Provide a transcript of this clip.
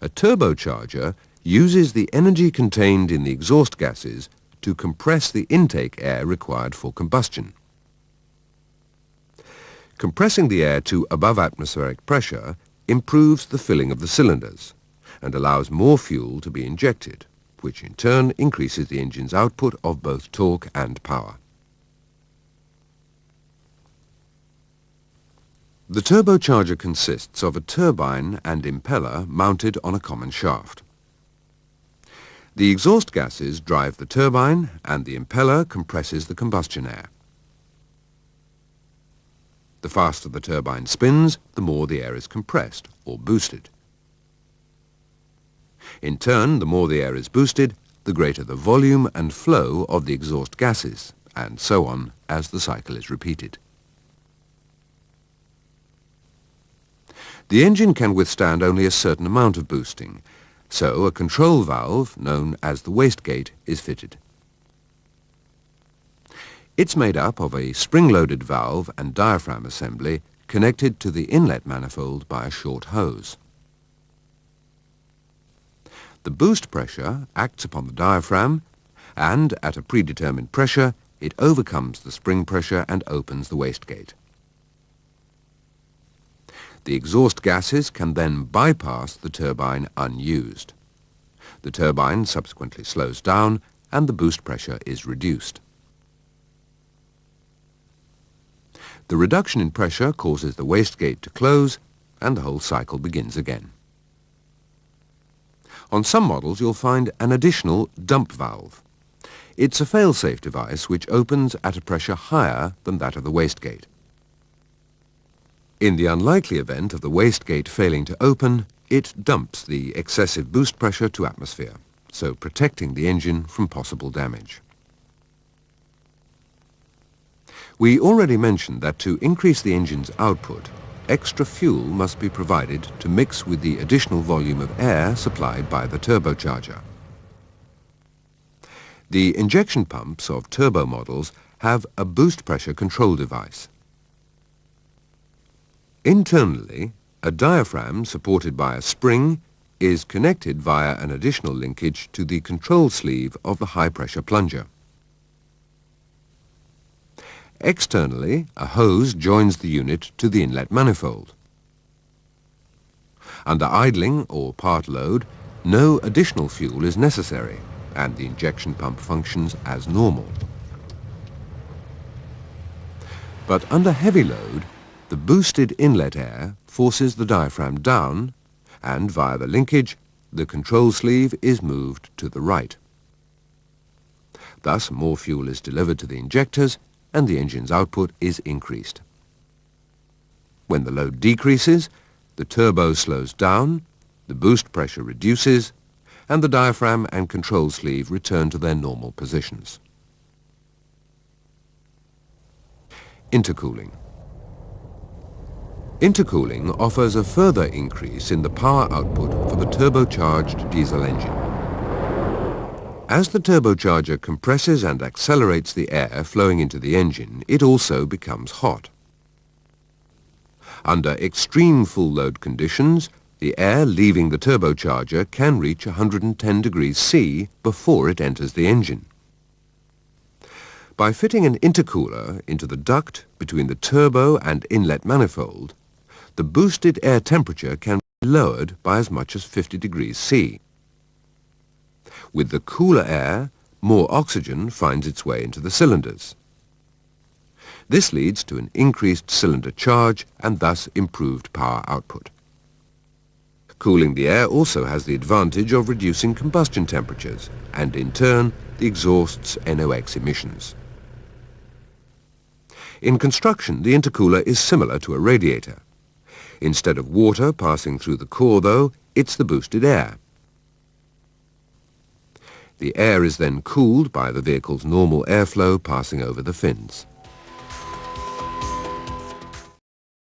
A turbocharger uses the energy contained in the exhaust gases to compress the intake air required for combustion. Compressing the air to above atmospheric pressure improves the filling of the cylinders and allows more fuel to be injected, which in turn increases the engine's output of both torque and power. The turbocharger consists of a turbine and impeller mounted on a common shaft. The exhaust gases drive the turbine and the impeller compresses the combustion air. The faster the turbine spins, the more the air is compressed or boosted. In turn, the more the air is boosted, the greater the volume and flow of the exhaust gases, and so on as the cycle is repeated. The engine can withstand only a certain amount of boosting, so a control valve, known as the wastegate, is fitted. It's made up of a spring-loaded valve and diaphragm assembly connected to the inlet manifold by a short hose. The boost pressure acts upon the diaphragm, and at a predetermined pressure, it overcomes the spring pressure and opens the wastegate. The exhaust gases can then bypass the turbine unused. The turbine subsequently slows down and the boost pressure is reduced. The reduction in pressure causes the wastegate to close and the whole cycle begins again. On some models you'll find an additional dump valve. It's a fail-safe device which opens at a pressure higher than that of the wastegate. In the unlikely event of the wastegate failing to open, it dumps the excessive boost pressure to atmosphere, so protecting the engine from possible damage. We already mentioned that to increase the engine's output, extra fuel must be provided to mix with the additional volume of air supplied by the turbocharger. The injection pumps of turbo models have a boost pressure control device. Internally, a diaphragm supported by a spring is connected via an additional linkage to the control sleeve of the high-pressure plunger. Externally, a hose joins the unit to the inlet manifold. Under idling or part load, no additional fuel is necessary and the injection pump functions as normal. But under heavy load, the boosted inlet air forces the diaphragm down and via the linkage, the control sleeve is moved to the right. Thus, more fuel is delivered to the injectors and the engine's output is increased. When the load decreases, the turbo slows down, the boost pressure reduces, and the diaphragm and control sleeve return to their normal positions. Intercooling. Intercooling offers a further increase in the power output for the turbocharged diesel engine. As the turbocharger compresses and accelerates the air flowing into the engine, it also becomes hot. Under extreme full load conditions, the air leaving the turbocharger can reach 110 degrees C before it enters the engine. By fitting an intercooler into the duct between the turbo and inlet manifold, the boosted air temperature can be lowered by as much as 50 degrees C. With the cooler air, more oxygen finds its way into the cylinders. This leads to an increased cylinder charge and thus improved power output. Cooling the air also has the advantage of reducing combustion temperatures and in turn the exhaust's NOx emissions. In construction, the intercooler is similar to a radiator. Instead of water passing through the core, though, it's the boosted air. The air is then cooled by the vehicle's normal airflow passing over the fins.